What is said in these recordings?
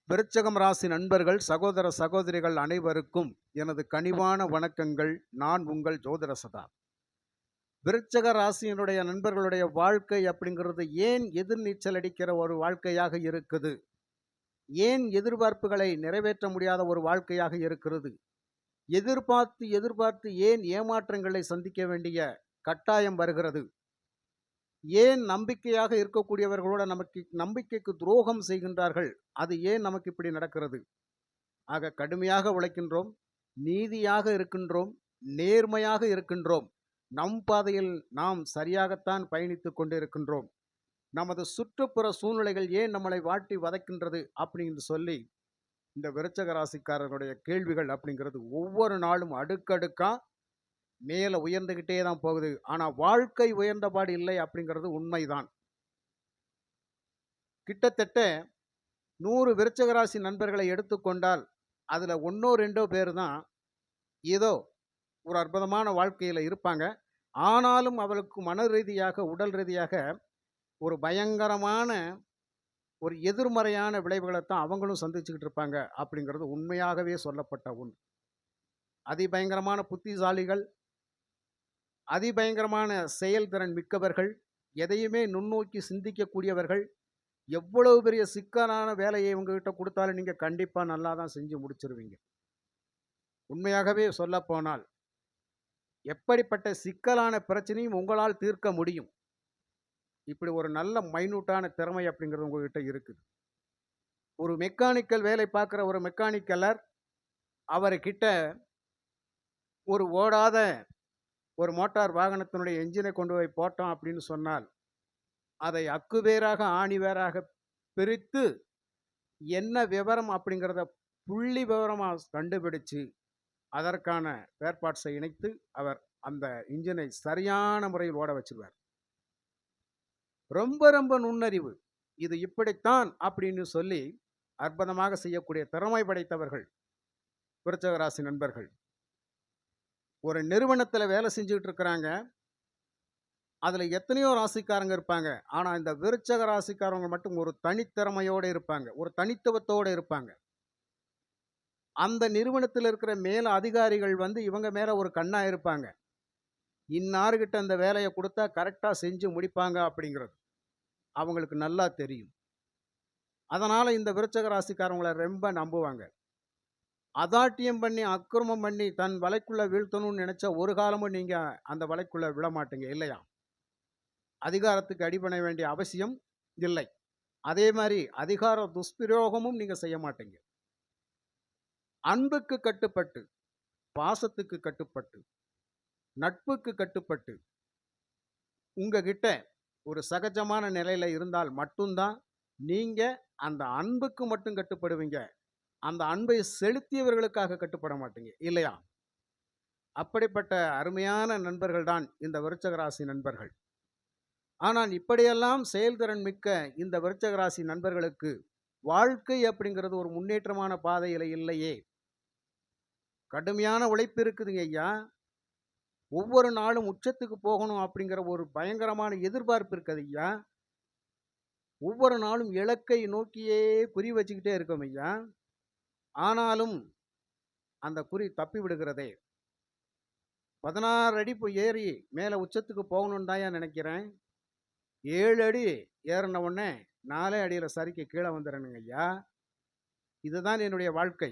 விருச்சகம் ராசி நண்பர்கள், சகோதர சகோதரிகள் அனைவருக்கும் எனது கனிவான வணக்கங்கள். நான் உங்கள் ஜோதிட சதா. விருச்சக ராசியினுடைய நண்பர்களுடைய வாழ்க்கை அப்படிங்கிறது ஏன் எதிர்நீச்சல் அடிக்கிற ஒரு வாழ்க்கையாக இருக்குது? ஏன் எதிர்பார்ப்புகளை நிறைவேற்ற முடியாத ஒரு வாழ்க்கையாக இருக்கிறது? எதிர்பார்த்து எதிர்பார்த்து ஏன் ஏமாற்றங்களை சந்திக்க வேண்டிய கட்டாயம் வருகிறது? ஏன் நம்பிக்கையாக இருக்கக்கூடியவர்களோட நமக்கு நம்பிக்கைக்கு துரோகம் செய்கின்றார்கள்? அது ஏன் நமக்கு இப்படி நடக்கிறது? ஆக கடுமையாக உழைக்கின்றோம், நீதியாக இருக்கின்றோம், நேர்மையாக இருக்கின்றோம். நம் பாதையில் நாம் சரியாகத்தான் பயணித்துக் கொண்டிருக்கின்றோம். நமது சுற்றுப்புற சூழ்நிலைகள் ஏன் நம்மளை வாட்டி வதைக்கின்றது அப்படின்னு சொல்லி இந்த விருச்சக ராசிக்காரர்களுடைய கேள்விகள் அப்படிங்கிறது ஒவ்வொரு நாளும் அடுக்கடுக்கா மேலே உயர்ந்துகிட்டே தான் போகுது. ஆனா வாழ்க்கை உயர்ந்தபாடு இல்லை அப்படிங்கிறது உண்மைதான். கிட்டத்தட்ட 100 விருச்சக ராசி நண்பர்களை எடுத்துக்கொண்டால் அதுல ஒன்னோ ரெண்டோ பேர் தான் ஏதோ ஒரு அற்புதமான வாழ்க்கையில இருப்பாங்க. ஆனாலும் அவளுக்கு மன ரீதியாக, உடல் ரீதியாக ஒரு பயங்கரமான ஒரு எதிர்மறையான விளைவுகளைத்தான் அவங்களும் சந்திச்சுக்கிட்டு இருப்பாங்க அப்படிங்கிறது உண்மையாகவே சொல்லப்பட்ட ஒன்று. அதிபயங்கரமான புத்திசாலிகள், அதிபயங்கரமான செயல்திறன் மிக்கவர்கள், எதையுமே நுண்ணோக்கி சிந்திக்கக்கூடியவர்கள். எவ்வளவு பெரிய சிக்கலான வேலையை உங்ககிட்ட கொடுத்தாலும் நீங்க கண்டிப்பா நல்லா தான் செஞ்சு முடிச்சிருவீங்க. உண்மையாகவே சொல்லப்போனால் எப்படிப்பட்ட சிக்கலான பிரச்சனையும் உங்களால் தீர்க்க முடியும். இப்படி ஒரு நல்ல மைனூட்டான திறமை அப்படிங்கிறது உங்ககிட்ட இருக்குது. ஒரு மெக்கானிக்கல் வேலை பார்க்குற ஒரு மெக்கானிக்கலர் அவர்கிட்ட ஒரு ஓடாத ஒரு மோட்டார் வாகனத்தினுடைய என்ஜினை கொண்டு போய் போட்டோம் அப்படின்னு சொன்னால் அதை அக்குவேராக ஆணிவேராக பிரித்து என்ன விவரம் அப்படிங்கிறத புள்ளி விவரமாக கண்டுபிடிச்சு அதற்கான வேர்பாட்ஸை இணைத்து அவர் அந்த இன்ஜினை சரியான முறையில் ஓட வச்சிருவார். ரொம்ப ரொம்ப நுண்ணறிவு. இது இப்படித்தான் அப்படின்னு சொல்லி அற்புதமாக செய்யக்கூடிய திறமை படைத்தவர்கள் விருச்சக ராசி நண்பர்கள். ஒரு நிறுவனத்தில் வேலை செஞ்சுக்கிட்டு இருக்கிறாங்க. அதில் எத்தனையோ ராசிக்காரங்க இருப்பாங்க. ஆனால் இந்த விருச்சக ராசிக்காரங்க மட்டும் ஒரு தனித்திறமையோடு இருப்பாங்க, ஒரு தனித்துவத்தோடு இருப்பாங்க. அந்த நிறுவனத்தில் இருக்கிற மேல அதிகாரிகள் இவங்க மேலே ஒரு கண்ணா இருப்பாங்க. இன்னார்கிட்ட அந்த வேலையை கொடுத்தா கரெக்டாக செஞ்சு முடிப்பாங்க அப்படிங்கிறது அவங்களுக்கு நல்லா தெரியும். அதனால் இந்த விருச்சக ராசிக்காரங்களை ரொம்ப நம்புவாங்க. அதாட்டியம் பண்ணி அக்கிரமம் பண்ணி தன் வலைக்குள்ளே வீழ்த்தணும்னு நினச்சா ஒரு காலமும் நீங்கள் அந்த வலைக்குள்ளே விழ மாட்டீங்க இல்லையா? அதிகாரத்துக்கு அடிபண வேண்டிய அவசியம் இல்லை. அதே மாதிரி அதிகார துஷ்பிரயோகமும் நீங்கள் செய்ய மாட்டீங்க. அன்புக்கு கட்டுப்பட்டு, பாசத்துக்கு கட்டுப்பட்டு, நட்புக்கு கட்டுப்பட்டு உங்ககிட்ட ஒரு சகஜமான நிலையில் இருந்தால் மட்டும்தான் நீங்கள் அந்த அன்புக்கு மட்டும் கட்டுப்படுவீங்க. அந்த அன்பை செலுத்தியவர்களுக்காக கட்டுப்பட மாட்டீங்க இல்லையா? அப்படிப்பட்ட அருமையான நண்பர்கள் தான் இந்த விருச்சக ராசி நண்பர்கள். ஆனால் இப்படியெல்லாம் செயல்திறன் மிக்க இந்த விருச்சக ராசி நண்பர்களுக்கு வாழ்க்கை அப்படிங்கிறது ஒரு முன்னேற்றமான பாதையில் இல்லையே. கடுமையான உழைப்பு இருக்குதுங்க ஐயா. ஒவ்வொரு நாளும் உச்சத்துக்கு போகணும் அப்படிங்கிற ஒரு பயங்கரமான எதிர்பார்ப்பு இருக்குது ஐயா. ஒவ்வொரு நாளும் இலக்கை நோக்கியே குறி வச்சுக்கிட்டே இருக்கோம் ஐயா. ஆனாலும் அந்த குறி தப்பி விடுகிறதே. 16 அடி ஏறி மேலே உச்சத்துக்கு போகணுன்னு தான் நினைக்கிறேன். 7 அடி ஏறின உடனே 4 அடியில் சரிக்கு கீழே வந்துடுறேனுங்க ஐயா. இதுதான் என்னுடைய வாழ்க்கை.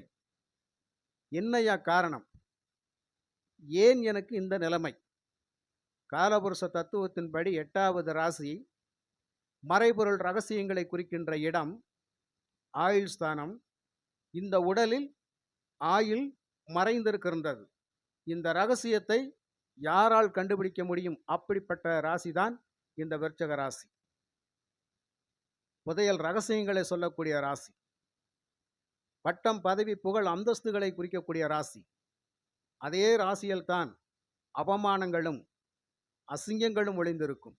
என்னையா காரணம்? ஏன் எனக்கு இந்த நிலைமை? காலபுருஷ தத்துவத்தின்படி 8வது ராசி மறைபொருள் ரகசியங்களை குறிக்கின்ற இடம் ஆயுள் ஸ்தானம். இந்த உடலில் ஆயுள் மறைந்திருக்கின்றது. இந்த ரகசியத்தை யாரால் கண்டுபிடிக்க முடியும்? அப்படிப்பட்ட ராசிதான் இந்த விருச்சக ராசி. புதையல் ரகசியங்களை சொல்லக்கூடிய ராசி. பட்டம், பதவி, புகழ், அந்தஸ்துகளை குறிக்கக்கூடிய ராசி. அதே ராசியில் தான் அவமானங்களும் அசிங்கங்களும் ஒளிந்திருக்கும்.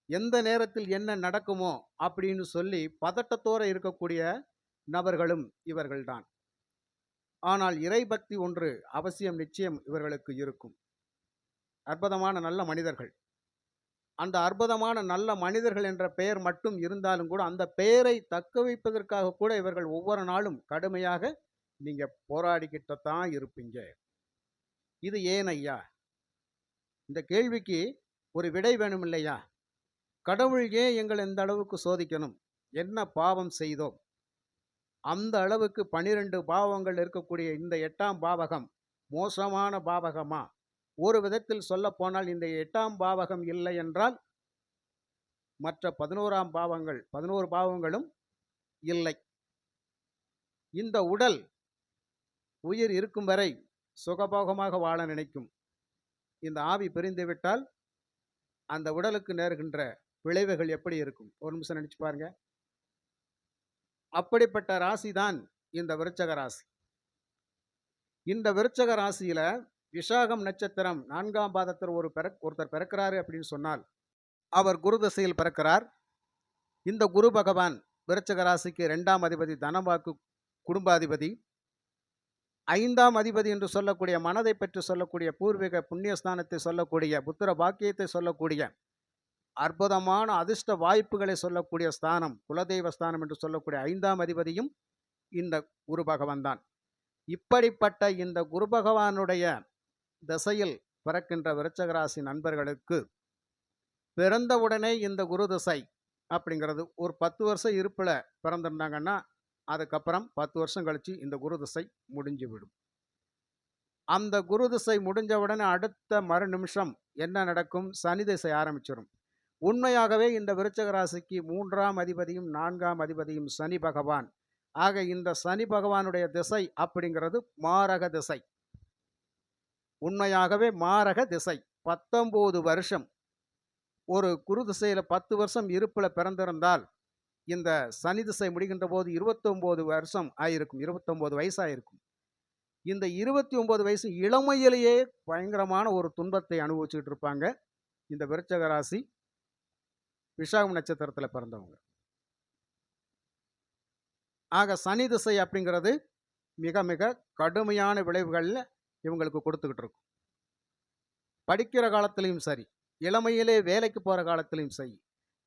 எந்த நேரத்தில் என்ன நடக்குமோ அப்படின்னு சொல்லி பதட்டத்தோடு இருக்கக்கூடிய நபர்களும் இவர்கள்தான். ஆனால் இறைபக்தி ஒன்று அவசியம், நிச்சயம் இவர்களுக்கு இருக்கும். அற்புதமான நல்ல மனிதர்கள். அந்த அற்புதமான நல்ல மனிதர்கள் என்ற பெயர் மட்டும் இருந்தாலும் கூட அந்த பெயரை தக்க வைப்பதற்காக கூட இவர்கள் ஒவ்வொரு நாளும் கடுமையாக நீங்க போராடிக்கிட்டு தான் இருப்பீங்க. இது ஏன் ஐயா? இந்த கேள்விக்கு ஒரு விடை வேணும் இல்லையா? கடவுள் ஏன் எங்களை இந்த அளவுக்கு சோதிக்கணும்? என்ன பாவம் செய்தோம்? அந்த அளவுக்கு 12 பாவங்கள் இருக்கக்கூடிய இந்த 8ஆம் பாவகம் மோசமான பாவகமா? ஒரு விதத்தில் சொல்லப்போனால் இந்த 8ஆம் பாவகம் இல்லை என்றால் மற்ற 11ஆம் பாவங்கள் 11 பாவங்களும் இல்லை. இந்த உடல் உயிர் இருக்கும் வரை சுகபோகமாக வாழ நினைக்கும். இந்த ஆவி பிரிந்துவிட்டால் அந்த உடலுக்கு நேர்கின்ற விளைவுகள் எப்படி இருக்கும்? ஒரு நிமிஷம் நினைச்சு பாருங்க. அப்படிப்பட்ட ராசி தான் இந்த விருச்சக ராசி. இந்த விருச்சக ராசியில விசாகம் நட்சத்திரம் 4ஆம் பாதத்தில் ஒருத்தர் பிறக்கிறாரு அப்படின்னு சொன்னால் அவர் குரு திசையில் பிறக்கிறார். இந்த குரு பகவான் விருச்சக ராசிக்கு 2ஆம் அதிபதி, தனவாக்கு குடும்பாதிபதி. 5ஆம் அதிபதி என்று சொல்லக்கூடிய மனதை பற்றி சொல்லக்கூடிய பூர்வீக புண்ணியஸ்தானத்தை சொல்லக்கூடிய புத்திர பாக்கியத்தை சொல்லக்கூடிய அற்புதமான அதிர்ஷ்ட வாய்ப்புகளை சொல்லக்கூடிய ஸ்தானம், குலதெய்வ ஸ்தானம் என்று சொல்லக்கூடிய 5ஆம் அதிபதியும் இந்த குரு பகவான் தான். இப்படிப்பட்ட இந்த குரு பகவானுடைய திசையில் பிறக்கின்ற விருச்சக ராசி நண்பர்களுக்கு பிறந்தவுடனே இந்த குரு திசை அப்படிங்கிறது ஒரு 10 வருஷம் இருப்பில் பிறந்திருந்தாங்கன்னா அதுக்கப்புறம் 10 வருஷம் கழிச்சு இந்த குரு திசை முடிஞ்சு விடும். அந்த குரு திசை முடிஞ்சவுடனே அடுத்த மறு நிமிஷம் என்ன நடக்கும்? சனி திசை ஆரம்பிச்சிடும். உண்மையாகவே இந்த விருச்சக ராசிக்கு 3ஆம் அதிபதியும் 4ஆம் அதிபதியும் சனி பகவான். ஆக இந்த சனி பகவானுடைய திசை அப்படிங்கிறது மாரக திசை. உண்மையாகவே மாரக திசை. 19 வருஷம் ஒரு குரு திசையில் 10 வருஷம் இருப்பில் பிறந்திருந்தால் இந்த சனி திசை முடிகின்ற போது 29 வருஷம் ஆயிருக்கும், 29 வயசாயிருக்கும். இந்த 29 வயசு இளமையிலேயே பயங்கரமான ஒரு துன்பத்தை அனுபவிச்சுட்டு இருப்பாங்க இந்த விருச்சக ராசி விசாகம் நட்சத்திரத்தில் பிறந்தவங்க. ஆக சனி திசை அப்படிங்கிறது மிக மிக கடுமையான விளைவுகளில் இவங்களுக்கு கொடுத்துக்கிட்டு இருக்கும். படிக்கிற காலத்திலையும் சரி, இளமையிலே வேலைக்கு போகிற காலத்திலையும் சரி,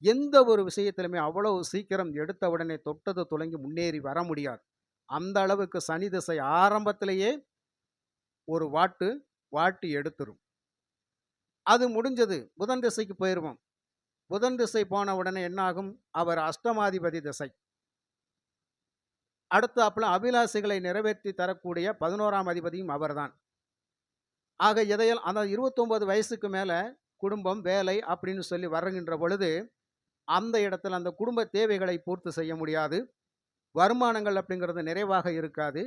எந்த ஒரு விஷயத்திலுமே அவ்வளவு சீக்கிரம் எடுத்த உடனே தொட்டது துளங்கி முன்னேறி வர முடியாது. அந்த அளவுக்கு சனி திசை ஆரம்பத்திலேயே ஒரு வாட்டி எடுத்துரும். அது முடிஞ்சது, புதன் திசைக்கு போயிடுவோம். புதன் திசை போன உடனே என்ன ஆகும்? அவர் அஷ்டமாதிபதி திசை. அடுத்தாப்புல அபிலாசைகளை நிறைவேற்றி தரக்கூடிய 11ஆம் அதிபதியும் அவர்தான். ஆக எதையெல்லாம் அந்த 29 வயசுக்கு மேலே குடும்பம் வேலை அப்படின்னு சொல்லி வருகின்ற பொழுது அந்த இடத்துல அந்த குடும்ப தேவைகளை பூர்த்தி செய்ய முடியாது. வருமானங்கள் அப்படிங்கிறது நிறைவாக இருக்காது.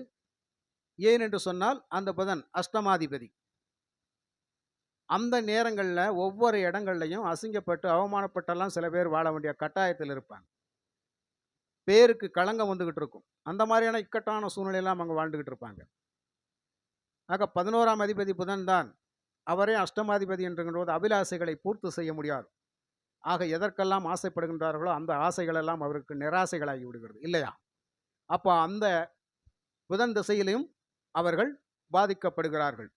ஏனென்று சொன்னால் அந்த புதன் அஷ்டமாதிபதி. அந்த நேரங்களில் ஒவ்வொரு இடங்கள்லையும் அசிங்கப்பட்டு அவமானப்பட்டெல்லாம் சில பேர் வாழ வேண்டிய கட்டாயத்தில் இருப்பாங்க. பேருக்கு களங்கம் வந்துக்கிட்டு இருக்கும். அந்த மாதிரியான இக்கட்டான சூழ்நிலையெல்லாம் அவங்க வாழ்ந்துக்கிட்டு இருப்பாங்க. ஆக 11ஆம் அதிபதி புதன் தான். அவரே அஷ்டமாதிபதி என்றும்போது அபிலாசைகளை பூர்த்தி செய்ய முடியாது. ஆக எதற்கெல்லாம் ஆசைப்படுகின்றார்களோ அந்த ஆசைகளெல்லாம் அவருக்கு நிராசைகளாகி விடுகிறது இல்லையா? அப்போ அந்த புதன் திசையிலும் அவர்கள் பாதிக்கப்படுகிறார்கள்.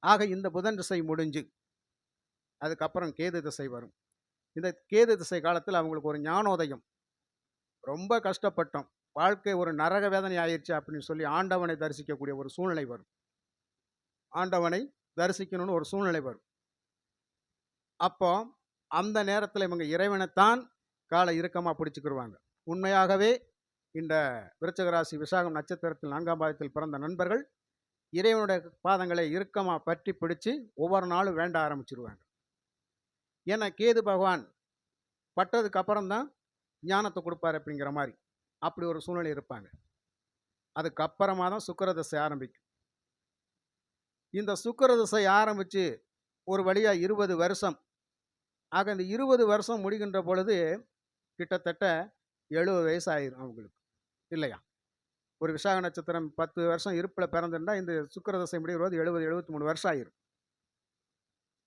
ஆக இந்த புதன் திசை முடிஞ்சு அதுக்கப்புறம் கேது திசை வரும். இந்த கேது திசை காலத்தில் அவங்களுக்கு ஒரு ஞானோதயம். ரொம்ப கஷ்டப்பட்டோம், வாழ்க்கை ஒரு நரக வேதனை ஆயிடுச்சு அப்படின்னு சொல்லி ஆண்டவனை தரிசிக்கக்கூடிய ஒரு சூழ்நிலை வரும். ஆண்டவனை தரிசிக்கணும்னு ஒரு சூழ்நிலை வரும். அப்போ அந்த நேரத்தில் இவங்க இறைவனைத்தான் காலை இறுக்கமாக பிடிச்சிக்கிடுவாங்க. உண்மையாகவே இந்த விருச்சக ராசி விசாகம் நட்சத்திரத்தில் 4ஆம் பாதத்தில் பிறந்த நண்பர்கள் இறைவனுடைய பாதங்களை இறுக்கமாக பற்றி பிடிச்சு ஒவ்வொரு நாளும் வேண்ட ஆரம்பிச்சிருவாங்க. ஏன்னா கேது பகவான் பட்டதுக்கு அப்புறம்தான் ஞானத்தை கொடுப்பார் அப்படிங்கிற மாதிரி அப்படி ஒரு சூழ்நிலை இருப்பாங்க. அதுக்கப்புறமா தான் சுக்கிர திசை ஆரம்பிக்கும். இந்த சுக்கிர திசை ஆரம்பித்து ஒரு வழியாக 20 வருஷம். ஆக இந்த 20 வருஷம் முடிகின்ற பொழுது கிட்டத்தட்ட 70 வயசு ஆயிரும் அவங்களுக்கு இல்லையா? ஒரு விசாக நட்சத்திரம் 10 வருஷம் இருப்பில் பிறந்திருந்தால் இந்த சுக்கிர திசை முடிகிறது 70-73 வருஷம் ஆயிரும்.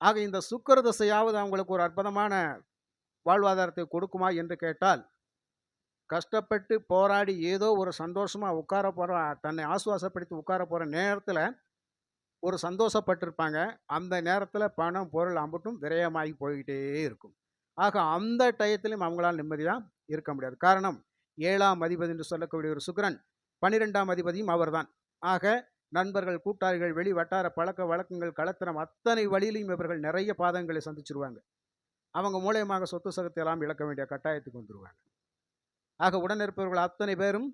ஆக இந்த சுக்கிர திசையாவது அவங்களுக்கு ஒரு அற்புதமான வாழ்வாதாரத்தை கொடுக்குமா என்று கேட்டால், கஷ்டப்பட்டு போராடி ஏதோ ஒரு சந்தோஷமாக உட்கார போகிற, தன்னை ஆசுவாசப்படுத்தி உட்கார போகிற நேரத்தில் ஒரு சந்தோஷப்பட்டிருப்பாங்க. அந்த நேரத்தில பணம், பொருள் அம்புட்டும் விரயமாகி போய்க்கிட்டே இருக்கும். ஆக அந்த டயத்திலும் அவங்களால நிம்மதியா இருக்க முடியாது. காரணம் 7ஆம் அதிபதி என்று சொல்லக்கூடிய ஒரு சுக்கிரன், 12ஆம் அதிபதியும் அவர்தான். ஆக நண்பர்கள், கூட்டாளிகள், வெளி வட்டார பழக்கவழக்கங்கள், கலத்தரம் அத்தனை வழியிலும் இவர்கள் நிறைய பாதகங்களை சந்திச்சுருவாங்க. அவங்க மூலியமாக சொத்து சுகத்தை எல்லாம் இழக்க வேண்டிய கட்டாயத்துக்கு வந்துருவாங்க. ஆக உடன் இருப்பவர்கள் அத்தனை பேரும்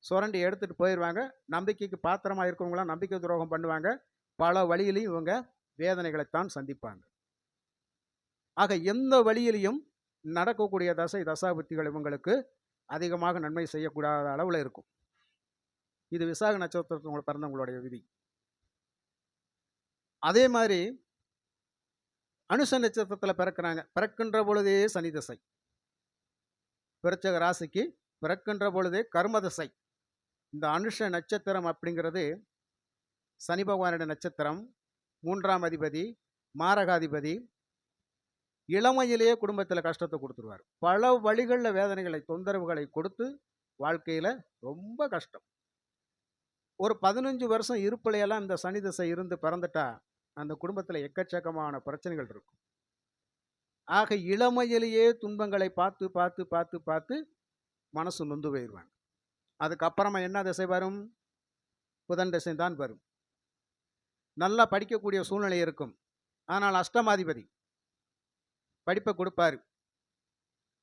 சுரண்டி எடுத்துட்டு போயிருவாங்க. நம்பிக்கைக்கு பாத்திரமா இருக்கவங்களாம் நம்பிக்கை துரோகம் பண்ணுவாங்க. பல வழியிலையும் இவங்க வேதனைகளைத்தான் சந்திப்பாங்க. ஆக எந்த வழியிலையும் நடக்கக்கூடிய தசை தசாபுத்திகள் இவங்களுக்கு அதிகமாக நன்மை செய்யக்கூடாத அளவில் இருக்கும். இது விசாக நட்சத்திரத்தில் பிறந்தவங்களுடைய விதி. அதே மாதிரி அனுச நட்சத்திரத்தில் பிறக்கிறாங்க. பிறக்கின்ற பொழுதே சனி தசை. விருச்சிக ராசிக்கு பிறக்கின்ற பொழுதே கர்ம தசை. இந்த அனுஷ நட்சத்திரம் அப்படிங்கிறது சனி பகவானுடைய நட்சத்திரம், 3ஆம் அதிபதி, மாரகாதிபதி. இளமையிலேயே குடும்பத்தில் கஷ்டத்தை கொடுத்துருவார். பல வழிகளில் வேதனைகளை, தொந்தரவுகளை கொடுத்து வாழ்க்கையில் ரொம்ப கஷ்டம். ஒரு 15 வருஷம் இருப்பிலையெல்லாம் இந்த சனி திசை இருந்து பிறந்துட்டா அந்த குடும்பத்தில் எக்கச்சக்கமான பிரச்சனைகள் இருக்கும். ஆக இளமையிலேயே துன்பங்களை பார்த்து பார்த்து பார்த்து பார்த்து மனசு நொந்து போயிடுவாங்க. அதுக்கப்புறமா என்ன திசை வரும்? புதன் திசை தான் வரும். நல்லா படிக்கக்கூடிய சூழ்நிலை இருக்கும். ஆனால் அஷ்டமாதிபதி படிப்பை கொடுப்பாரு.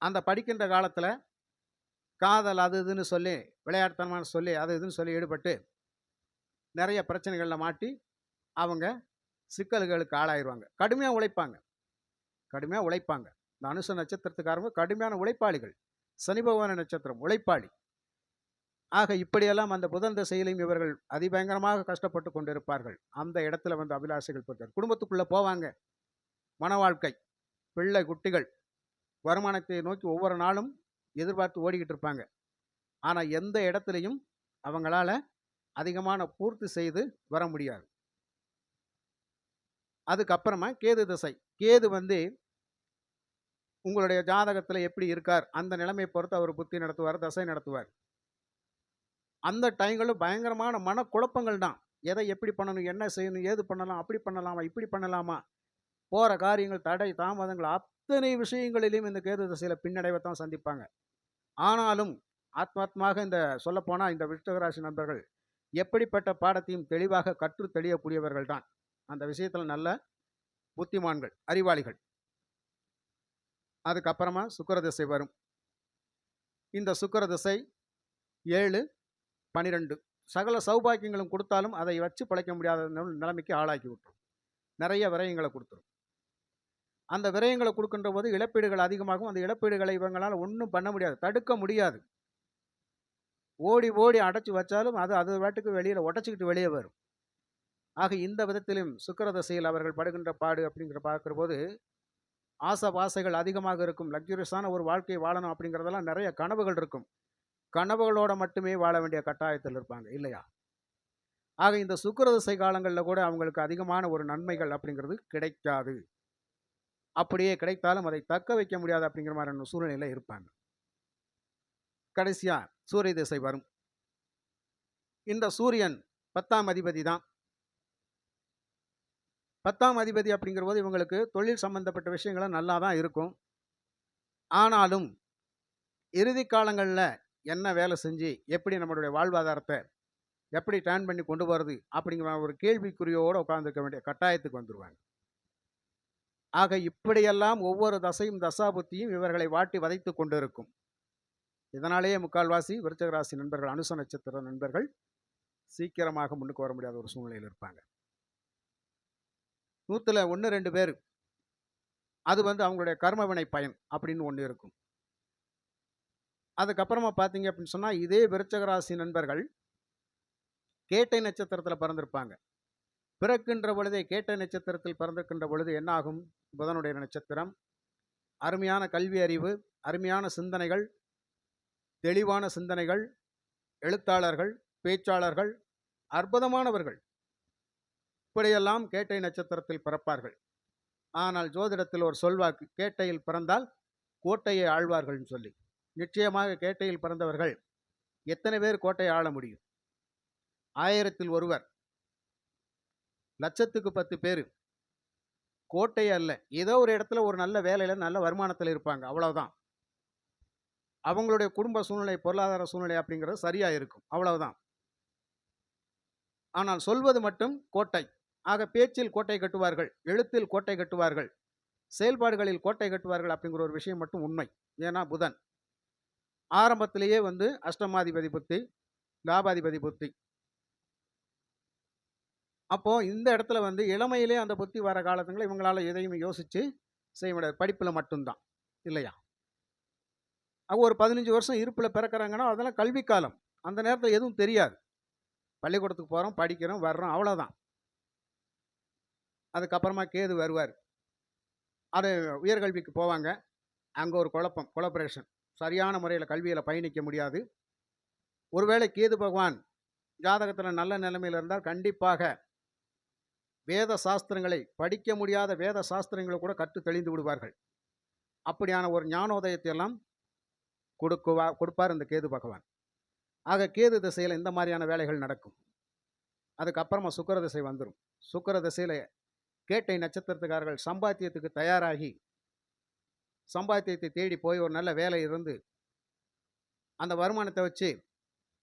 அந்த படிக்கின்ற காலத்தில் காதல் அது இதுன்னு சொல்லி, விளையாட்டுத்தனமான சொல்லி அது இதுன்னு சொல்லி ஈடுபட்டு நிறைய பிரச்சனைகளில் மாட்டி அவங்க சிக்கல்களுக்கு ஆளாயிருவாங்க. கடுமையாக உழைப்பாங்க. இந்த அனுச நட்சத்திரத்துக்காரங்க கடுமையான உழைப்பாளிகள். சனி பகவான நட்சத்திரம் உழைப்பாளி. ஆக இப்படியெல்லாம் அந்த புதன் திசையிலும் இவர்கள் அதிபயங்கரமாக கஷ்டப்பட்டு கொண்டிருப்பார்கள். அந்த இடத்துல வந்து அபிலாஷைகள் பெற்றார். குடும்பத்துக்குள்ளே போவாங்க. மன வாழ்க்கை, பிள்ளை குட்டிகள், வருமானத்தை நோக்கி ஒவ்வொரு நாளும் எதிர்பார்த்து ஓடிக்கிட்டு இருப்பாங்க. ஆனால் எந்த இடத்துலையும் அவங்களால அதிகமான பூர்த்தி செய்து வர முடியாது. அதுக்கப்புறமா கேது திசை. கேது வந்து உங்களுடைய ஜாதகத்தில் எப்படி இருக்கார் அந்த நிலைமையை பொறுத்து அவர் புத்தி நடத்துவார், தசை நடத்துவார். அந்த டைங்களும் பயங்கரமான மனக்குழப்பங்கள் தான். எதை எப்படி பண்ணணும், என்ன செய்யணும், ஏது பண்ணலாம், அப்படி பண்ணலாமா, இப்படி பண்ணலாமா, போகிற காரியங்கள் தடை தாமதங்கள் அத்தனை விஷயங்களிலும் இந்த கேது திசையில் பின்னடைவை தான் சந்திப்பாங்க. ஆனாலும் ஆத்மாத்மாக இந்த சொல்லப்போனால் இந்த விருச்சிக நண்பர்கள் எப்படிப்பட்ட பாடத்தையும் தெளிவாக கற்று தெளியக்கூடியவர்கள் தான். அந்த விஷயத்தில் நல்ல புத்திமான்கள், அறிவாளிகள். அதுக்கப்புறமா சுக்கிர திசை வரும். இந்த சுக்கிர திசை 7, 12 சகல சௌபாக்கியங்களும் கொடுத்தாலும் அதை வச்சு பிழைக்க முடியாத நிலைமைக்கு ஆளாக்கி விட்டுரும். நிறைய விரயங்களை கொடுத்துரும். அந்த விரயங்களை கொடுக்கின்ற போது இழப்பீடுகள் அதிகமாகும். அந்த இழப்பீடுகளை இவங்களால் ஒன்றும் பண்ண முடியாது, தடுக்க முடியாது. ஓடி ஓடி அடைச்சி வச்சாலும் அது வாட்டுக்கு வெளியில் உடச்சிக்கிட்டு வெளியே வரும். ஆக இந்த விதத்திலும் சுக்கிர திசையில் அவர்கள் படுகின்ற பாடு அப்படிங்கிற பார்க்குற போது ஆசைகள் அதிகமாக இருக்கும். லக்ஸுரியஸான ஒரு வாழ்க்கையை வாழணும் அப்படிங்கிறதெல்லாம் நிறைய கனவுகள் இருக்கும். கனவுகளோட மட்டுமே வாழ வேண்டிய கட்டாயத்தில் இருப்பாங்க இல்லையா? ஆக இந்த சுக்கிர திசை காலங்களில் கூட அவங்களுக்கு அதிகமான ஒரு நன்மைகள் அப்படிங்கிறது கிடைக்காது. அப்படியே கிடைத்தாலும் அதை தக்க வைக்க முடியாது அப்படிங்கிற மாதிரியான சூழ்நிலையில் இருப்பாங்க. கடைசியா சூரிய திசை வரும். இந்த சூரியன் 10ஆம் அதிபதி தான். 10ஆம் அதிபதி அப்படிங்கிற போது இவங்களுக்கு தொழில் சம்பந்தப்பட்ட விஷயங்களும் நல்லா தான் இருக்கும். ஆனாலும் இறுதி காலங்களில் என்ன வேலை செஞ்சு எப்படி நம்மளுடைய வாழ்வாதாரத்தை எப்படி டர்ன் பண்ணி கொண்டு வருது அப்படிங்கிற ஒரு கேள்விக்குறியோடு உட்கார்ந்துருக்க வேண்டிய கட்டாயத்துக்கு வந்துடுவாங்க. ஆக இப்படியெல்லாம் ஒவ்வொரு தசையும் தசாபுத்தியும் இவர்களை வாட்டி வதைத்து கொண்டு இருக்கும். இதனாலேயே முக்கால்வாசி விருச்சிக ராசி நண்பர்கள், அனுச நட்சத்திர நண்பர்கள் சீக்கிரமாக முன்னுக்கு வர முடியாத ஒரு சூழ்நிலையில் இருப்பாங்க. 100ல் 1-2 பேர் அது வந்து அவங்களுடைய கர்மவினை பயன் அப்படின்னு ஒன்று இருக்கும். அதுக்கப்புறமா பார்த்தீங்க அப்படின்னு சொன்னால் இதே விருச்சிக ராசி நண்பர்கள் கேட்டை நட்சத்திரத்தில் பிறந்திருப்பாங்க. பிறக்கின்ற பொழுதே கேட்டை நட்சத்திரத்தில் பிறந்திருக்கின்ற பொழுது என்ன ஆகும்? புதனுடைய நட்சத்திரம். அருமையான கல்வி அறிவு, அருமையான சிந்தனைகள், தெளிவான சிந்தனைகள், எழுத்தாளர்கள், பேச்சாளர்கள், அற்புதமானவர்கள். இப்படியெல்லாம் கேட்டை நட்சத்திரத்தில் பிறப்பார்கள். ஆனால் ஜோதிடத்தில் ஒரு சொல்வாக்கு, கேட்டையில் பிறந்தால் கோட்டையை ஆழ்வார்கள்னு சொல்லி. நிச்சயமாக கேட்டையில் பிறந்தவர்கள் எத்தனை பேர் கோட்டையை ஆள முடியும்? 1000ல் ஒருவர். லட்சத்துக்கு 10 பேரு. கோட்டை அல்ல. ஏதோ ஒரு இடத்துல ஒரு நல்ல வேலையில, நல்ல வருமானத்தில இருப்பாங்க. அவ்வளவுதான். அவங்களுடைய குடும்ப சூழ்நிலை, பொருளாதார சூழ்நிலை அப்படிங்கிறது சரியா இருக்கும். அவ்வளவுதான். ஆனால் சொல்வது மட்டும் கோட்டை. ஆக பேச்சில் கோட்டை கட்டுவார்கள், எழுத்தில் கோட்டை கட்டுவார்கள், செயல்பாடுகளில் கோட்டை கட்டுவார்கள் அப்படிங்கிற ஒரு விஷயம் மட்டும் உண்மை. ஏன்னா புதன். ஆரம்பத்திலேயே வந்து அஷ்டமாதிபதி புத்தி, லாபாதிபதி புத்தி. அப்போ இந்த இடத்துல வந்து இளமையிலே அந்த புத்தி வர காலத்துல இவங்களால எதையும் யோசிச்சு செய்ய முடியாது. படிப்புல மட்டும்தான். இல்லையா? அவங்க ஒரு 15 வருஷம் இருப்புல பிறக்கறாங்கன்னா, அதெல்லாம் கல்வி காலம். அந்த நேரத்துல எதுவும் தெரியாது. பள்ளிக்கூடத்துக்கு போறோம், படிக்கிறோம், வர்றோம் அவ்வளோதான். அதுக்கப்புறமா கேது வருவார். அது உயர்கல்விக்கு போவாங்க. அங்க ஒரு குழப்பம், கொலபரேஷன். சரியான முறையில கல்வியில பயணிக்க முடியாது. ஒருவேளை கேது பகவான் ஜாதகத்துல நல்ல நிலைமையில இருந்தால் கண்டிப்பாக வேத சாஸ்திரங்களை படிக்க முடியாத வேத சாஸ்திரங்களை கூட கற்று தெளிந்து விடுவார்கள். அப்படியான ஒரு ஞானோதயத்தை எல்லாம் கொடுப்பார் இந்த கேது பகவான். ஆக கேது திசையில இந்த மாதிரியான வேலைகள் நடக்கும். அதுக்கப்புறமா சுக்கிர திசை வந்துரும். சுக்கிர திசையில கேட்டை நட்சத்திரத்துக்காரர்கள் சம்பாத்தியத்துக்கு தயாராகி, சம்பாத்தியத்தை தேடி போய் ஒரு நல்ல வேலை இருந்து, அந்த வருமானத்தை வச்சு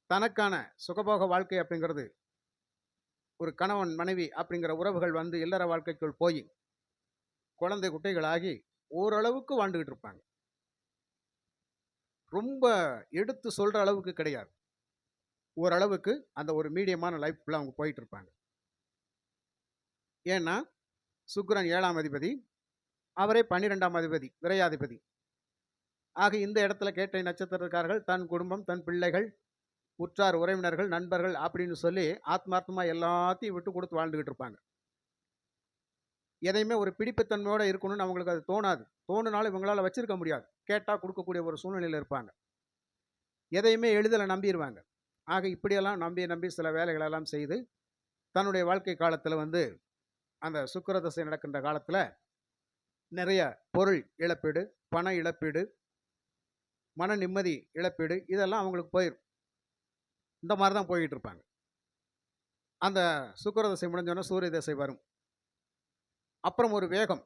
தனக்கான சுகபோக வாழ்க்கை அப்படிங்கிறது, ஒரு கணவன் மனைவி அப்படிங்கிற உறவுகள் வந்து இல்லற வாழ்க்கைக்குள் போய் குழந்தை குட்டைகளாகி ஓரளவுக்கு வாழ்ந்துகிட்டு இருப்பாங்க. ரொம்ப எடுத்து சொல்ற அளவுக்கு கிடையாது. ஓரளவுக்கு அந்த ஒரு மீடியமான லைஃப்குள்ள அவங்க போயிட்டு இருப்பாங்க. ஏன்னா சுக்கிரன் 7ஆம் அதிபதி, அவரே 12ஆம் அதிபதி, விரையாதிபதி. ஆக இந்த இடத்துல கேட்டை நட்சத்திரக்காரர்கள் தன் குடும்பம், தன் பிள்ளைகள், உற்றார் உறவினர்கள், நண்பர்கள் அப்படின்னு சொல்லி ஆத்மார்த்தமா எல்லாத்தையும் விட்டு கொடுத்து வாழ்ந்துகிட்டு இருப்பாங்க. எதையுமே ஒரு பிடிப்புத்தன்மையோட இருக்கணும்னு அவங்களுக்கு அது தோணாது. தோணுனாலும் இவங்களால வச்சிருக்க முடியாது. கேட்டா கொடுக்கக்கூடிய ஒரு சூழ்நிலையில இருப்பாங்க. எதையுமே எளிதில் நம்பிடுவாங்க. ஆக இப்படியெல்லாம் நம்பி சில வேலைகளெல்லாம் செய்து தன்னுடைய வாழ்க்கை காலத்துல வந்து அந்த சுக்கிர தசை நடக்கின்ற காலத்துல நிறைய பொருள் இழப்பீடு, பண இழப்பீடு, மன நிம்மதி இழப்பீடு இதெல்லாம் அவங்களுக்கு போயிரும். இந்த மாதிரி தான் போயிட்டு இருப்பாங்க. அந்த சுக்கிர தசை முடிஞ்சோன்னா சூரிய தசை வரும். அப்புறம் ஒரு வேகம்,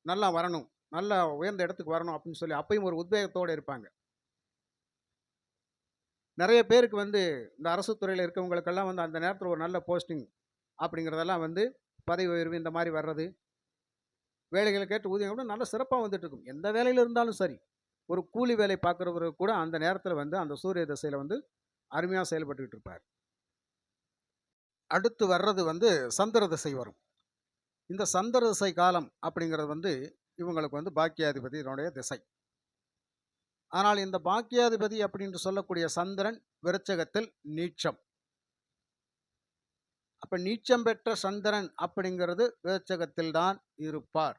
நல்லா வரணும், நல்லா உயர்ந்த இடத்துக்கு வரணும் அப்படின்னு சொல்லி அப்பயும் ஒரு உத்வேகத்தோடு இருப்பாங்க. நிறைய பேருக்கு வந்து இந்த அரசு துறையில் இருக்கவங்களுக்கெல்லாம் வந்து அந்த நேரத்தில் ஒரு நல்ல போஸ்டிங் அப்படிங்கிறதெல்லாம் வந்து பதவி உயர்வு இந்த மாதிரி வர்றது, வேலைகளை கேட்டு ஊதியம் கூட நல்ல சிறப்பாக வந்துட்டு இருக்கும். எந்த வேலையில் இருந்தாலும் சரி, ஒரு கூலி வேலை பார்க்குறவருக்கு கூட அந்த நேரத்தில் வந்து அந்த சூரிய தசையில் வந்து அருமையாக செயல்பட்டுக்கிட்டு இருப்பார். அடுத்து வர்றது வந்து சந்திர திசை வரும். இந்த சந்திர திசை காலம் அப்படிங்கிறது வந்து இவங்களுக்கு வந்து பாக்கியாதிபதியினுடைய திசை. ஆனால் இந்த பாக்கியாதிபதி அப்படின்னு சொல்லக்கூடிய சந்திரன் விருச்சகத்தில் நீச்சம். அப்ப நீச்சம் பெற்ற சந்திரன் அப்படிங்கிறது விருச்சகத்தில் தான் இருப்பார்.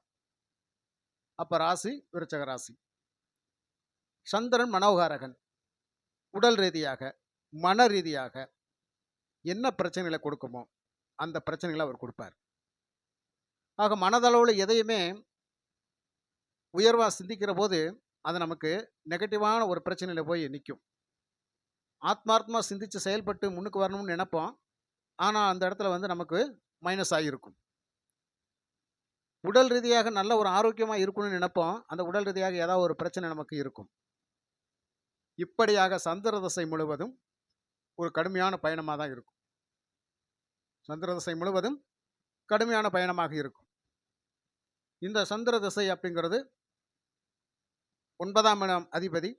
அப்ப ராசி விருச்சக ராசி. சந்திரன் மனோகாரகன். உடல் ரீதியாக, மன ரீதியாக என்ன பிரச்சனைகளை கொடுக்குமோ அந்த பிரச்சனைகளை அவர் கொடுப்பார். ஆக மனதளவில் எதையுமே உயர்வா சிந்திக்கிற போது அது நமக்கு நெகட்டிவான ஒரு பிரச்சனையில போய் நிற்கும். ஆத்மார்த்தமா சிந்திச்சு செயல்பட்டு முன்னுக்கு வரணும்னு நினைப்போம். ஆனால் அந்த இடத்துல வந்து நமக்கு மைனஸ் ஆகியிருக்கும். உடல் ரீதியாக நல்ல ஒரு ஆரோக்கியமாக இருக்கணும்னு நினைப்போம். அந்த உடல் ரீதியாக ஏதாவது ஒரு பிரச்சனை நமக்கு இருக்கும். இப்படியாக சந்திர தசை முழுவதும் ஒரு கடுமையான பயணமாக தான் இருக்கும். சந்திர தசை முழுவதும் கடுமையான பயணமாக இருக்கும். இந்த சந்திர தசை அப்படிங்கிறது 9ஆம் இடம் அதிபதி,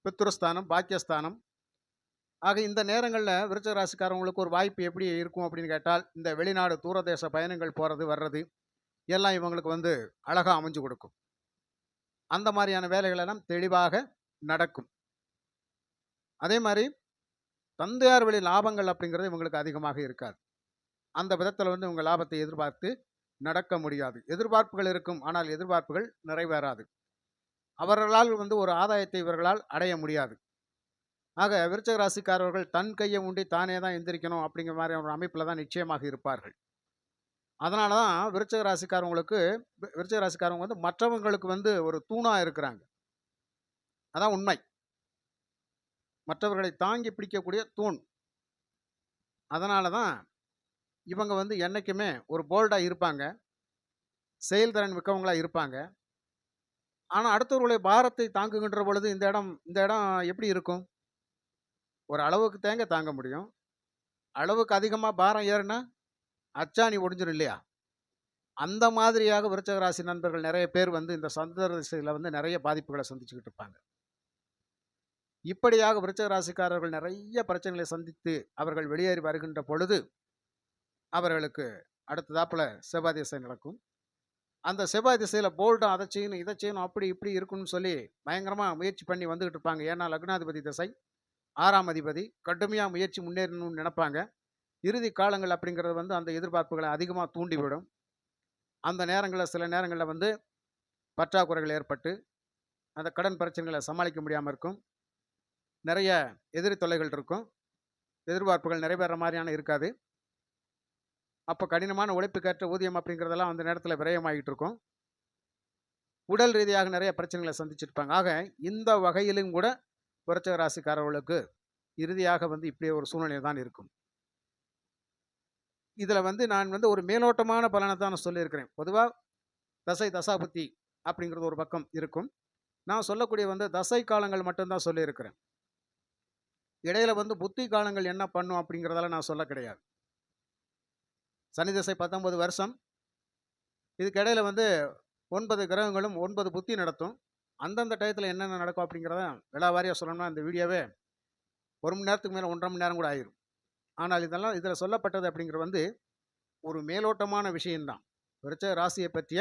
பித்ருஸ்தானம், பாக்கியஸ்தானம். ஆக இந்த நேரங்களில் விருச்சிக ராசிக்காரவங்களுக்கு ஒரு வாய்ப்பு எப்படி இருக்கும் அப்படின்னு கேட்டால், இந்த வெளிநாடு தூரதேச பயணங்கள் போகிறது வர்றது எல்லாம் இவங்களுக்கு வந்து அழகாக அமைஞ்சு கொடுக்கும். அந்த மாதிரியான வேலைகள் எல்லாம் தெளிவாக நடக்கும். அதே மாதிரி தந்தையார் வழி லாபங்கள் அப்படிங்கிறது இவங்களுக்கு அதிகமாக இருக்காது. அந்த விதத்தில் வந்து இவங்க லாபத்தை எதிர்பார்த்து நடக்க முடியாது. எதிர்பார்ப்புகள் இருக்கும், ஆனால் எதிர்பார்ப்புகள் நிறைவேறாது. அவர்களால் வந்து ஒரு ஆதாயத்தை இவர்களால் அடைய முடியாது. ஆக விருச்சிக ராசிக்காரர்கள் தன் கையை உண்டி தானே தான் எந்திரிக்கணும் அப்படிங்கிற மாதிரி ஒரு அமைப்பில் தான் நிச்சயமாக இருப்பார்கள். அதனால தான் விருச்சிக ராசிக்காரவங்க வந்து மற்றவங்களுக்கு வந்து ஒரு தூணாக இருக்கிறாங்க. அதான் உண்மை. மற்றவர்களை தாங்கி பிடிக்கக்கூடிய தூண். அதனால தான் இவங்க வந்து என்னைக்குமே ஒரு போல்டா இருப்பாங்க. செயல்திறன் மிக்கவங்களா இருப்பாங்க. ஆனா அடுத்தவர்களுடைய பாரத்தை தாங்குகின்ற பொழுது இந்த இடம் எப்படி இருக்கும்? ஒரு அளவுக்கு தேங்க தாங்க முடியும். அளவுக்கு அதிகமா பாரம் ஏறுனா அச்சாணி ஒடிஞ்சிரும் இல்லையா? அந்த மாதிரியாக விருச்சிக ராசி நண்பர்கள் நெறைய பேர் வந்து இந்த சந்திர திசையில வந்து நெறைய பாதிப்புகள சந்திச்சுக்கிட்டு இருப்பாங்க. இப்படியாக விருச்சிக ராசிக்காரர்கள் நெறைய பிரச்சனைகளை சந்தித்து அவர்கள் வெளியேறி வருகின்ற பொழுது, அவர்களுக்கு அடுத்ததாப்புல செவ்வாய் திசை நடக்கும். அந்த செவ்வாய் திசையில போல்டா அத செய்யணும், இத செய்யணும், அப்படி இப்படி இருக்குன்னு சொல்லி பயங்கரமா முயற்சி பண்ணி வந்துகிட்டு இருப்பாங்க. ஏன்னா லக்னாதிபதி திசை, 6ஆம் அதிபதி கடுமையா முயற்சி முன்னேறணும்னு நெனைப்பாங்க. இறுதி காலங்கள் அப்படிங்கிறது வந்து அந்த எதிர்பார்ப்புகள அதிகமா தூண்டிவிடும். அந்த நேரங்கள்ல சில நேரங்கள்ல வந்து பற்றாக்குறைகள் ஏற்பட்டு, அந்த கடன் பிரச்சனைகள சமாளிக்க முடியாம இருக்கும். நெறைய எதிரி தொல்லைகள் இருக்கும். எதிர்பார்ப்புகள் நிறைவேற மாரியான இருக்காது. அப்ப கடினமான உழைப்புக்கேற்ற ஊதியம் அப்படிங்கிறதெல்லாம் அந்த நேரத்துல விரயமாயிட்டு இருக்கும். உடல் ரீதியாக நெறைய பிரச்சனைகள சந்திச்சிருப்பாங்க. ஆக இந்த வகையிலும் கூட விருச்சிக ராசிக்காரர்களுக்கு இறுதியாக வந்து இப்படி ஒரு சூழ்நிலை தான் இருக்கும். இதுல வந்து நான் வந்து ஒரு மேலோட்டமான பலன தான் நான் சொல்லியிருக்கிறேன். பொதுவா தசை தசாபுத்தி அப்படிங்கிறது ஒரு பக்கம் இருக்கும். நான் சொல்லக்கூடிய வந்து தசை காலங்கள் மட்டும் தான் சொல்லியிருக்கிறேன். இடையில வந்து புத்தி காலங்கள் என்ன பண்ணும் அப்படிங்கிறதெல்லாம் நான் சொல்ல கிடையாது. சனி திசை 19 வருஷம். இதுக்கு இடையில வந்து 9 கிரகங்களும் 9 புத்தி நடத்தும். அந்தந்த டயத்துல என்னென்ன நடக்கும் அப்படிங்கிறத விலாவாரியா சொல்லணும்னா இந்த வீடியோவே 1 மணி நேரத்துக்கு மேல 1 1/2 மணி நேரம் கூட ஆயிரும். ஆனால் இதெல்லாம் இதுல சொல்லப்பட்டது அப்படிங்கிறது வந்து ஒரு மேலோட்டமான விஷயம் தான். விருச்சிக ராசியை பற்றிய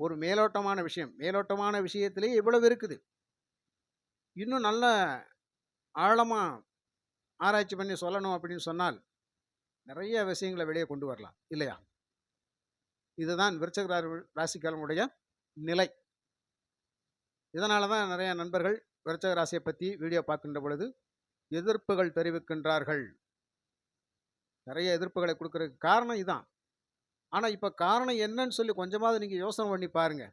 ஒரு மேலோட்டமான விஷயம். மேலோட்டமான விஷயத்திலேயே இவ்வளவு இருக்குது. இன்னும் நல்ல ஆழமா ஆராய்ச்சி பண்ணி சொல்லணும் அப்படின்னு சொன்னால், நிறைய விஷயங்கள வெளிய கொண்டு வரலாம். இல்லையா? இதுதான் விருச்சிக ராசிக்காரங்களுடைய நிலை. இதனால தான் நிறைய நண்பர்கள் விருச்சிக ராசியை பத்தி வீடியோ பார்க்கின்ற பொழுது எதிர்ப்புகள் தெரிவிக்கின்றார்கள். நிறைய எதிர்ப்புகளை குடுக்கறதுக்கு காரணம் இதான். ஆனா இப்ப காரணம் என்னன்னு சொல்லி கொஞ்சமாவது நீங்க யோசனை பண்ணி பாருங்க.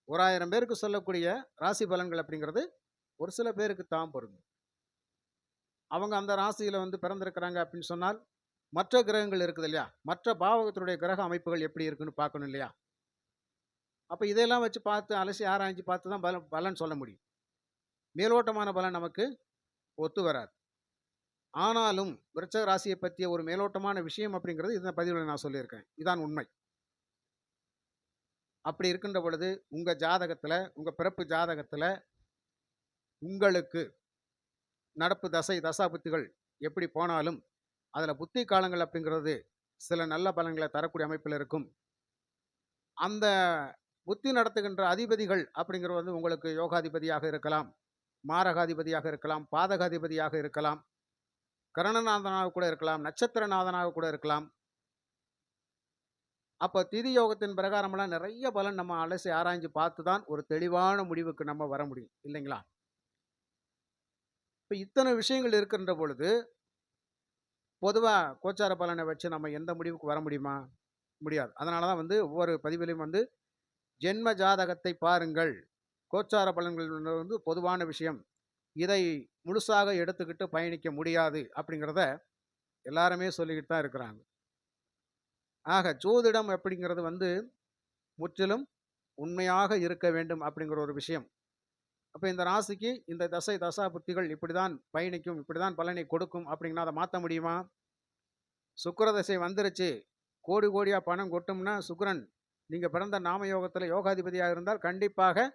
ஒரு 1000 பேருக்கு சொல்லக்கூடிய ராசி பலன்கள் அப்படிங்கிறது ஒரு சில பேருக்கு தான் பொருந்தும். அவங்க அந்த ராசியில வந்து பிறந்திருக்கிறாங்க அப்படின்னு சொன்னால், மற்ற கிரகங்கள் இருக்குது இல்லையா? மற்ற பாவகத்தினுடைய கிரக அமைப்புகள் எப்படி இருக்குன்னு பார்க்கணும் இல்லையா? அப்ப இதையெல்லாம் வச்சு பார்த்து அலசி ஆராய்ஞ்சு பார்த்து தான் பலன் சொல்ல முடியும். மேலோட்டமான பலன் நமக்கு ஒத்து வராது. ஆனாலும் விருச்சிக ராசியை பற்றிய ஒரு மேலோட்டமான விஷயம் அப்படிங்கிறது இந்த பதிவுல நான் சொல்லியிருக்கிறேன். இதான் உண்மை. அப்படி இருக்கின்ற பொழுது உங்க ஜாதகத்துல, உங்க பிறப்பு ஜாதகத்துல உங்களுக்கு நடப்பு தசை தசாபுத்திகள் எப்படி போனாலும், அதுல புத்தி காலங்கள் அப்படிங்கிறது சில நல்ல பலன்களை தரக்கூடிய அமைப்பில் இருக்கும். அந்த புத்தி நடத்துகின்ற அதிபதிகள் அப்படிங்கிறது வந்து உங்களுக்கு யோகாதிபதியாக இருக்கலாம், மாரகாதிபதியாக இருக்கலாம், பாதகாதிபதியாக இருக்கலாம், கரணநாதனாக கூட இருக்கலாம், நட்சத்திரநாதனாக கூட இருக்கலாம். அப்ப திதி யோகத்தின் பிரகாரமெல்லாம் நிறைய பலன் நம்ம அலசி ஆராய்ஞ்சு பார்த்து தான் ஒரு தெளிவான முடிவுக்கு நம்ம வர முடியும். இல்லைங்களா? இப்ப இத்தனை விஷயங்கள் இருக்கின்ற பொழுது, பொதுவா கோச்சார பலனை வச்சு நம்ம எந்த முடிவுக்கு வர முடியுமா? முடியாது. அதனால தான் வந்து ஒவ்வொரு பதிவிலும் வந்து ஜென்ம ஜாதகத்தை பாருங்கள். கோச்சார பலன்கள் வந்து பொதுவான விஷயம். இதை முழுசாக எடுத்துக்கிட்டு பயணிக்க முடியாது அப்படிங்கிறத எல்லாருமே சொல்லிக்கிட்டு தான் இருக்கிறாங்க. ஆக ஜோதிடம் அப்படிங்கிறது வந்து முற்றிலும் உண்மையாக இருக்க வேண்டும் அப்படிங்கிற ஒரு விஷயம். அப்ப இந்த ராசிக்கு இந்த தசை தசா புத்திகள் இப்படிதான் பயணிக்கும், இப்படிதான் பலனை கொடுக்கும் அப்படின்னா அதை மாற்ற முடியுமா? சுக்கிர தசை வந்துருச்சு, கோடி கோடியா பணம் கொட்டும்னா சுக்கிரன் நீங்க பிறந்த நாம யோகத்துல யோகாதிபதியாக இருந்தால் கண்டிப்பாக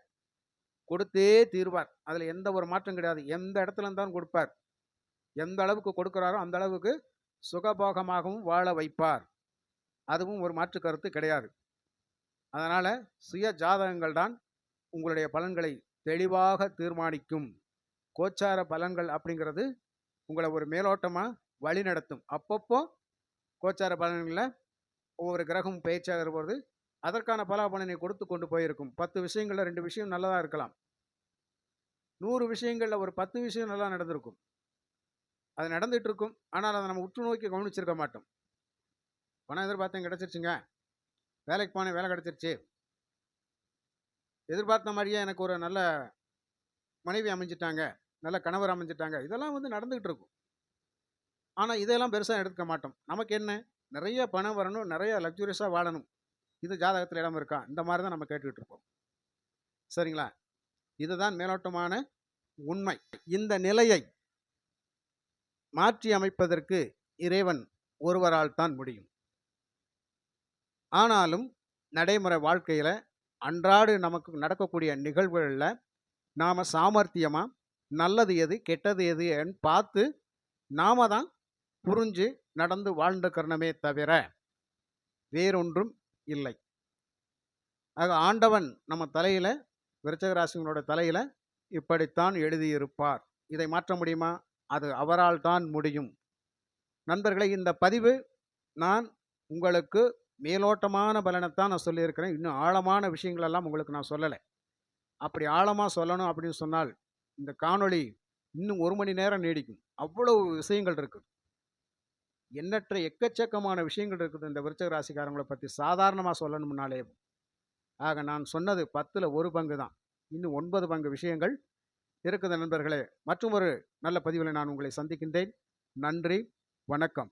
கொடுத்தே தீர்வார். அதுல எந்த ஒரு மாற்றம் கிடையாது. எந்த இடத்துல இருந்தாலும் கொடுப்பார். எந்த அளவுக்கு கொடுக்கிறாரோ அந்த அளவுக்கு சுகபோகமாகவும் வாழ வைப்பார். அதுவும் ஒரு மாற்று கருத்து கிடையாது. அதனால சுய ஜாதகங்கள் தான் உங்களுடைய பலன்களை தெளிவாக தீர்மானிக்கும். கோச்சார பலன்கள் அப்படிங்கிறது உங்களை ஒரு மேலோட்டமா வழி நடத்தும். அப்பப்போ கோச்சார பலன்களில் ஒவ்வொரு கிரகமும் பயிற்சியாக இருப்பது அதற்கான பலாபலனை கொடுத்து கொண்டு போயிருக்கும். 10 விஷயங்கள்ல 2 விஷயம் நல்லதா இருக்கலாம். 100 விஷயங்கள்ல ஒரு 10 விஷயம் நல்லா நடந்திருக்கும். அது நடந்துட்டு இருக்கும். ஆனால் அதை நம்ம உற்று நோக்கி கவனிச்சிருக்க மாட்டோம். பணம் எதிர்பார்த்தேன் கிடைச்சிருச்சுங்க, வேலைக்கு போனேன் வேலை கிடைச்சிருச்சு, எதிர்பார்த்த மாதிரியே எனக்கு ஒரு நல்ல மனைவி அமைஞ்சிட்டாங்க, நல்ல கணவர் அமைஞ்சிட்டாங்க, இதெல்லாம் வந்து நடந்துகிட்டு இருக்கும். ஆனா இதெல்லாம் பெருசா எடுத்துக்க மாட்டோம். நமக்கு என்ன? நிறைய பணம் வரணும், நிறைய லக்ஸூரியஸா வாழணும். இது ஜாதகத்துல இடம் இருக்கா? இந்த மாரி தான் நம்ம கேட்டுக்கிட்டு இருப்போம். சரிங்களா? இதுதான் மேலோட்டமான உண்மை. இந்த நிலையை மாற்றி அமைப்பதற்கு இறைவன் ஒருவரால் தான் முடியும். ஆனாலும் நடைமுறை வாழ்க்கையில அன்றாடு நமக்கு நடக்கக்கூடிய நிகழ்வுகள்ல நாம சாமர்த்தியமா நல்லது எது, கெட்டது எதுன்னு பார்த்து நாம தான் புரிஞ்சு நடந்து வாழ்ந்துக்கிறணுமே தவிர வேறொன்றும் இல்லை. ஆக ஆண்டவன் நம்ம தலையில, விருச்சிக ராசியினோட தலையில இப்படித்தான் எழுதியிருப்பார். இதை மாற்ற முடியுமா? அது அவரால் தான் முடியும். நண்பர்களே, இந்த பதிவு நான் உங்களுக்கு மேலோட்டமான பலனைத்தான் நான் சொல்லியிருக்கிறேன். இன்னும் ஆழமான விஷயங்கள் எல்லாம் உங்களுக்கு நான் சொல்லலை. அப்படி ஆழமா சொல்லணும் அப்படின்னு சொன்னால் இந்த காணொளி இன்னும் 1 மணி நேரம் நீடிக்கும். அவ்வளவு விஷயங்கள் இருக்குது. எண்ணற்ற எக்கச்சக்கமான விஷயங்கள் இருக்குது இந்த விருச்சிக ராசிக்காரங்களை பற்றி சாதாரணமாக சொல்லணும்னாலே. ஆக நான் சொன்னது 10ல் 1 பங்கு தான். இன்னும் 9 பங்கு விஷயங்கள் இருக்குது நண்பர்களே. மற்றும் ஒரு நல்ல பதிவில் நான் உங்களை சந்திக்கின்றேன். நன்றி, வணக்கம்.